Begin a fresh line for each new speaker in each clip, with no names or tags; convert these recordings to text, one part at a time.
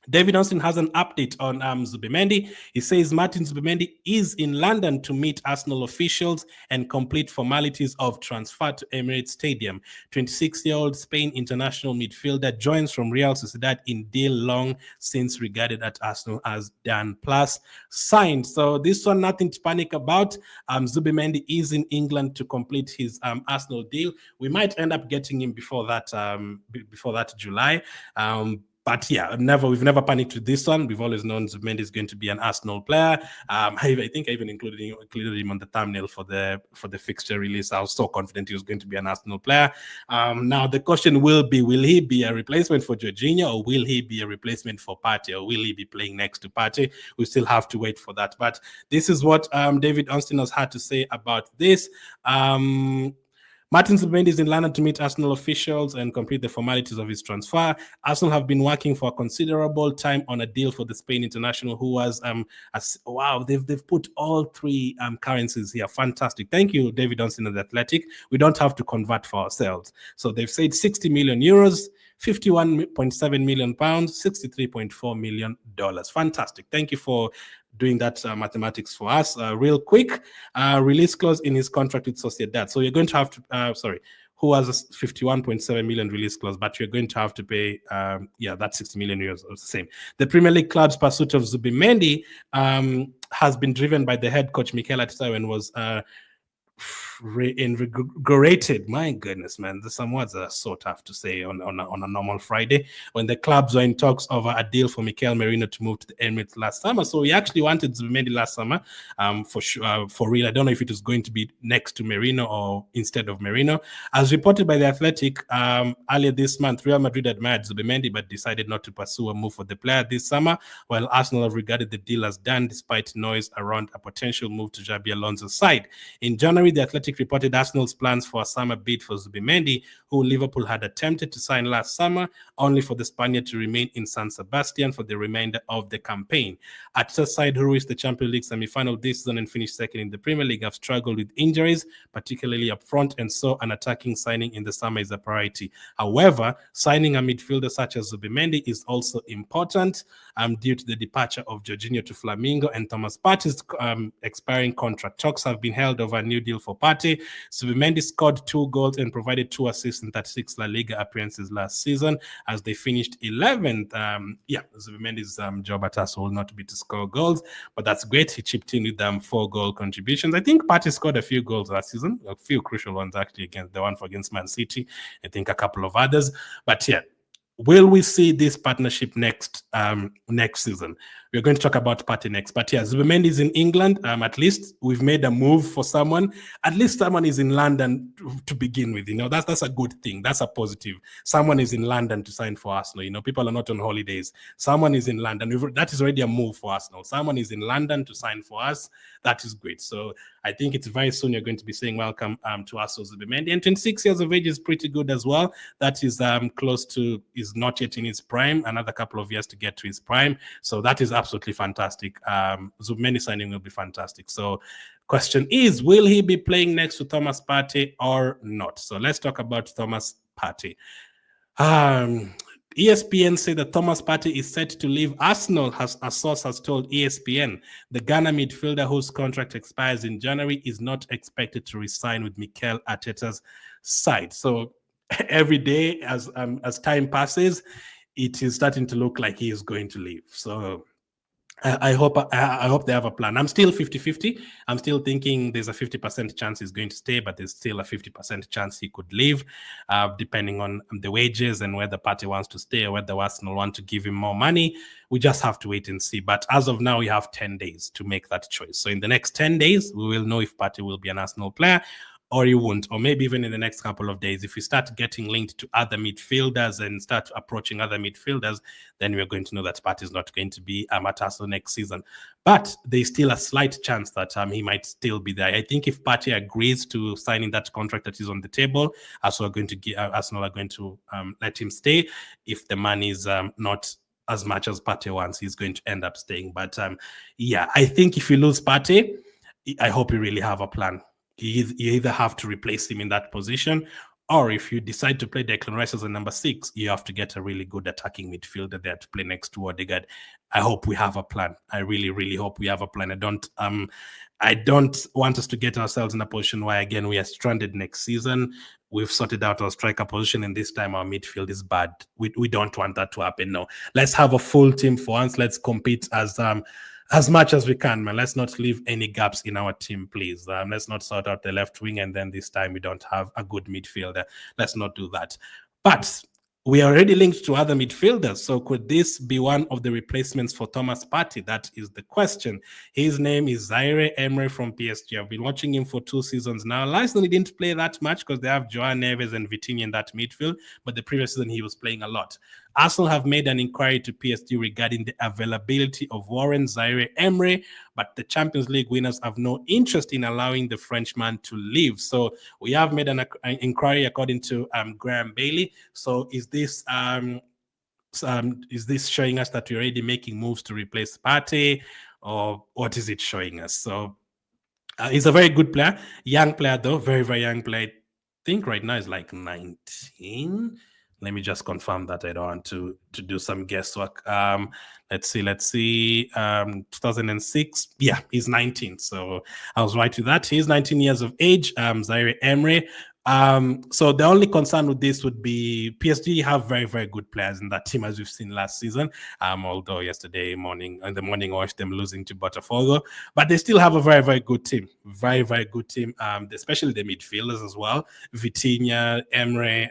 David Austin has an update on Zubimendi. He says Martin Zubimendi is in London to meet Arsenal officials and complete formalities of transfer to Emirates Stadium. 26-year-old Spain international midfielder joins from Real Sociedad in deal long since regarded at Arsenal as Dan Plus signed. So this one, nothing to panic about. Zubimendi is in England to complete his Arsenal deal. We might end up getting him before that July. But yeah, we've never panicked with this one. We've always known Zubimendi is going to be an Arsenal player. I think I even included him on the thumbnail for the fixture release. I was so confident he was going to be an Arsenal player. Now the question will he be a replacement for Jorginho, or will he be a replacement for Partey, or will he be playing next to Partey? We still have to wait for that. But this is what David Austin has had to say about this. Martin Zubimendi is in London to meet Arsenal officials and complete the formalities of his transfer. Arsenal have been working for a considerable time on a deal for the Spain international, who was wow, they've put all three currencies here. Fantastic. Thank you, David Austin of The Athletic. We don't have to convert for ourselves. So they've said 60 million euros, 51.7 million pounds, $63.4 million. Fantastic. Thank you for doing that mathematics for us. Real quick, release clause in his contract with Sociedad. So you're going to have to, who has a 51.7 million release clause, but you're going to have to pay, that 60 million euros the same. The Premier League club's pursuit of Zubimendi has been driven by the head coach Mikel Arteta and was reinvigorated. My goodness, man, some words are so tough to say on a normal Friday, when the clubs were in talks over a deal for Mikel Merino to move to the Emirates last summer. So he actually wanted Zubimendi last summer, for sure, for real. I don't know if it was going to be next to Merino or instead of Merino. As reported by The Athletic, earlier this month, Real Madrid admired Zubimendi but decided not to pursue a move for the player this summer, while Arsenal have regarded the deal as done despite noise around a potential move to Xabi Alonso's side. In January, The Athletic reported Arsenal's plans for a summer bid for Zubimendi, who Liverpool had attempted to sign last summer, only for the Spaniard to remain in San Sebastian for the remainder of the campaign. Arteta's side, who reached the Champions League semi-final this season and finished second in the Premier League, have struggled with injuries, particularly up front, and so an attacking signing in the summer is a priority. However, signing a midfielder such as Zubimendi is also important due to the departure of Jorginho to Flamengo and Thomas Partey's expiring contract. Talks have been held over a new deal for Partey. Zubimendi scored 2 goals and provided 2 assists in 36 La Liga appearances last season as they finished 11th. Zubimendi's job at us will not be to score goals, but that's great. He chipped in with 4 goal contributions. I think Partey scored a few goals last season, a few crucial ones actually, against the one against Man City, I think a couple of others. But yeah, will we see this partnership next season? We're going to talk about Partey next. But yeah, Zubimendi is in England. At least we've made a move for someone. At least someone is in London to begin with. That's a good thing. That's a positive. Someone is in London to sign for Arsenal. People are not on holidays. Someone is in London. That is already a move for Arsenal. Someone is in London to sign for us. That is great. So I think it's very soon you're going to be saying welcome to Arsenal Zubimendi. And 26 years of age is pretty good as well. That is is not yet in his prime. Another couple of years to get to his prime. So that is absolutely fantastic. Zubimendi signing will be fantastic. So question is, will he be playing next to Thomas Partey or not? So let's talk about Thomas Partey. ESPN said that Thomas Partey is set to leave Arsenal, a source has told ESPN. The Ghana midfielder, whose contract expires in January, is not expected to resign with Mikel Arteta's side. So every day as time passes, it is starting to look like he is going to leave. So I hope they have a plan. I'm still 50-50. I'm still thinking there's a 50% chance he's going to stay, but there's still a 50% chance he could leave, depending on the wages and whether Partey wants to stay or whether Arsenal want to give him more money. We just have to wait and see. But as of now, we have 10 days to make that choice. So in the next 10 days, we will know if Partey will be an Arsenal player or you won't, or maybe even in the next couple of days. If we start getting linked to other midfielders and start approaching other midfielders, then we're going to know that Partey is not going to be at Arsenal next season. But there's still a slight chance that he might still be there. I think if Partey agrees to signing that contract that is on the table, Arsenal are going to let him stay. If the money is not as much as Partey wants, he's going to end up staying. But I think if you lose Partey, I hope you really have a plan. You either have to replace him in that position, Or if you decide to play Declan Rice as a number 6, you have to get a really good attacking midfielder there to play next to Odegaard. I hope we have a plan. I really, really hope we have a plan. I don't want us to get ourselves in a position where, again, we are stranded next season. We've sorted out our striker position, and this time our midfield is bad. We don't want that to happen. No, let's have a full team for once. Let's compete as much as we can, man. Let's not leave any gaps in our team, please. Let's not sort out the left wing and then this time we don't have a good midfielder. Let's not do that. But we are already linked to other midfielders. So could this be one of the replacements for Thomas Partey? That is the question. His name is Zaire Emery from PSG. I've been watching him for 2 seasons now. Last season he didn't play that much because they have Joao Neves and Vitinha in that midfield. But the previous season he was playing a lot. Arsenal have made an inquiry to PSG regarding the availability of Warren Zaire Emery, but the Champions League winners have no interest in allowing the Frenchman to leave. So we have made an inquiry according to Graham Bailey. So is this showing us that we're already making moves to replace Partey, or what is it showing us? So he's a very good player, young player though, very, very young player. I think right now he's like 19. Let me just confirm that. I don't want to do some guesswork. Let's see. 2006. Yeah, he's 19. So I was right with that. He's 19 years of age. Zaire Emery. So the only concern with this would be PSG have very, very good players in that team, as we've seen last season. Although yesterday morning, I watched them losing to Botafogo, but they still have a very, very good team. Very, very good team. Especially the midfielders as well. Vitinha, Emery,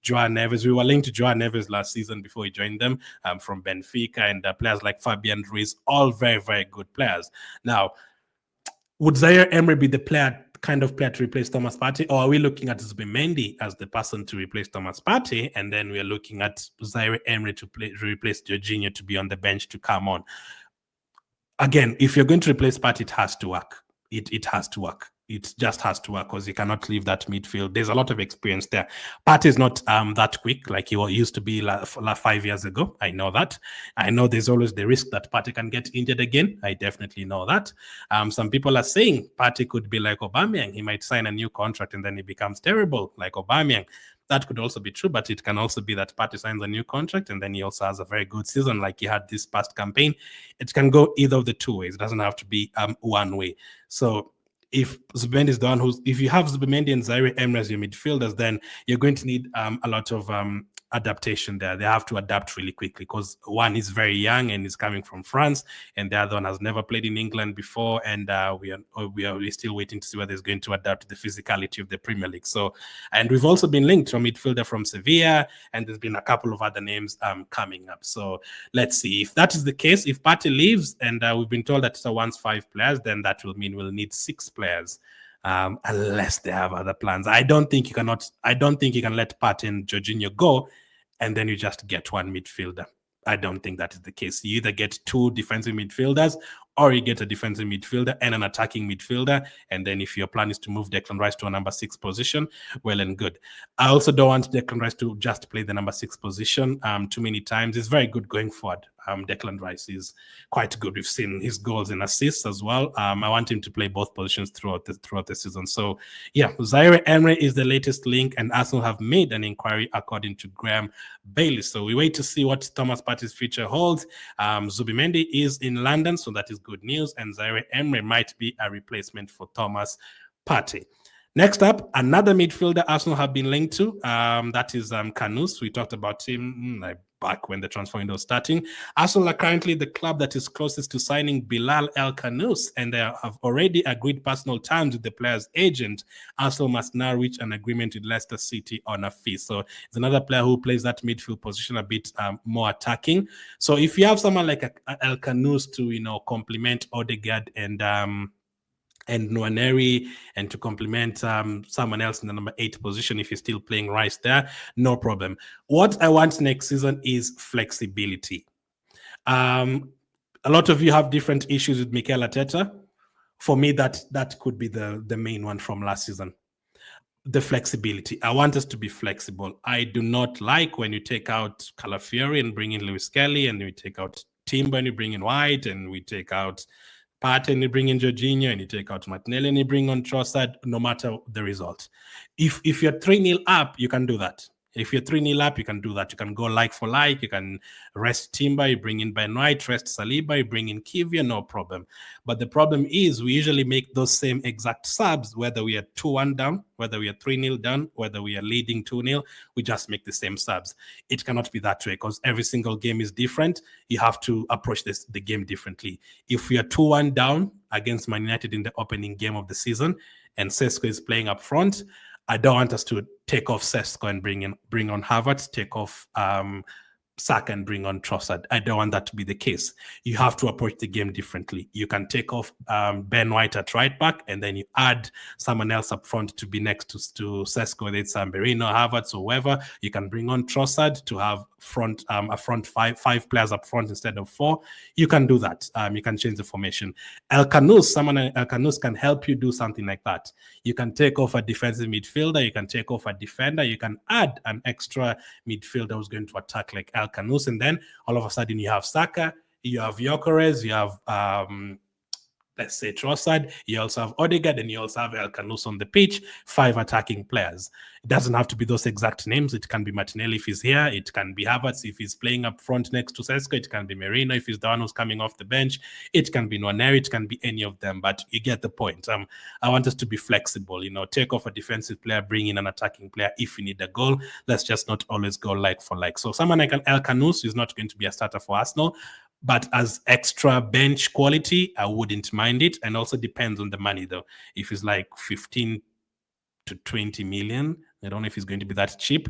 Joao Neves. We were linked to Joao Neves last season before he joined them from Benfica, and players like Fabian Ruiz, all very, very good players. Now, would Zaire Emery be the kind of player to replace Thomas Partey, or are we looking at Zubimendi as the person to replace Thomas Partey, and then we're looking at Zaire Emery to replace Jorginho to be on the bench to come on? Again, if you're going to replace Partey, it has to work. It has to work. It just has to work because you cannot leave that midfield. There's a lot of experience there. Partey is not that quick like he used to be 5 years ago. I know that. I know there's always the risk that Partey can get injured again. I definitely know that. Some people are saying Partey could be like Aubameyang. He might sign a new contract and then he becomes terrible like Aubameyang. That could also be true, but it can also be that Partey signs a new contract and then he also has a very good season like he had this past campaign. It can go either of the two ways. It doesn't have to be one way. So if Zubimendi is the one if you have Zubimendi and Zaire Emery as your midfielders, then you're going to need a lot of adaptation there. They have to adapt really quickly because one is very young and is coming from France, and the other one has never played in England before, and we're still waiting to see whether he's going to adapt to the physicality of the Premier League. So, and we've also been linked to a midfielder from Sevilla, and there's been a couple of other names coming up. So let's see if that is the case. If Partey leaves, and we've been told that it's once 5 players, then that will mean we'll need 6 players. Unless they have other plans. I don't think you can let Partey and Jorginho go and then you just get one midfielder. I don't think that is the case. You either get 2 defensive midfielders or you get a defensive midfielder and an attacking midfielder. And then if your plan is to move Declan Rice to a number 6 position, well and good. I also don't want Declan Rice to just play the number 6 position too many times. It's very good going forward. Declan Rice is quite good. We've seen his goals and assists as well. I want him to play both positions throughout the season. So yeah, Zaire Emery is the latest link, and Arsenal have made an inquiry according to Graham Bailey. So we wait to see what Thomas Partey's future holds. Zubimendi is in London, so that is good news, and Zaire Emery might be a replacement for Thomas Partey. Next up, another midfielder Arsenal have been linked to. That is Khannouss. We talked about him back when the transfer window was starting. Arsenal are currently the club that is closest to signing Bilal El Khannouss, and they have already agreed personal terms with the player's agent. Arsenal must now reach an agreement with Leicester City on a fee. So it's another player who plays that midfield position a bit more attacking. So if you have someone like El Khannouss to complement Odegaard and Nwaneri, and to complement someone else in the number 8 position if you're still playing Rice there, no problem. What I want next season is flexibility. A lot of you have different issues with Mikel Arteta. For me, that could be the main one from last season. The flexibility. I want us to be flexible. I do not like when you take out Calafiori and bring in Lewis Kelly, and we take out Timber and you bring in White, and we take out Partey and you bring in Jorginho and you take out Martinelli and you bring on Trossard, no matter the result. If you're 3-0 up, you can do that. If you're 3-0 up, you can do that. You can go like for like. You can rest Timber, you bring in Ben White, rest Saliba, you bring in Kivia, no problem. But the problem is we usually make those same exact subs, whether we are 2-1 down, whether we are 3-0 down, whether we are leading 2-0, we just make the same subs. It cannot be that way because every single game is different. You have to approach the game differently. If we are 2-1 down against Man United in the opening game of the season and Sesko is playing up front, I don't want us to take off Sesko and bring on Havertz, take off Saka and bring on Trossard. I don't want that to be the case. You have to approach the game differently. You can take off Ben White at right back, and then you add someone else up front to be next to Sesko, whether it's Berino, Havertz, or whoever. You can bring on Trossard to have a front five players up front instead of 4. You can do that. You can change the formation. Khannouss can help you do something like that. You can take off a defensive midfielder. You can take off a defender. You can add an extra midfielder who's going to attack like Khannouss, and then all of a sudden you have Saka, you have Gyökeres, you have let's say Trossard, you also have Odegaard, and you also have Khannouss on the pitch, 5 attacking players. It doesn't have to be those exact names. It can be Martinelli if he's here. It can be Havertz if he's playing up front next to Sesko. It can be Merino if he's the one who's coming off the bench. It can be Nwaneri. It can be any of them, but you get the point. I want us to be flexible, take off a defensive player, bring in an attacking player if you need a goal. Let's just not always go like for like. So someone like Khannouss is not going to be a starter for Arsenal, but as extra bench quality, I wouldn't mind it. And also depends on the money, though. If it's like 15 to 20 million, I don't know if it's going to be that cheap,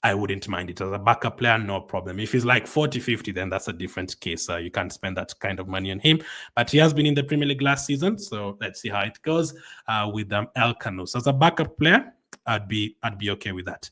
I wouldn't mind it. As a backup player, no problem. If it's like 40, 50, then that's a different case. You can't spend that kind of money on him. But he has been in the Premier League last season, so let's see how it goes with Khannouss. As a backup player, I'd be okay with that.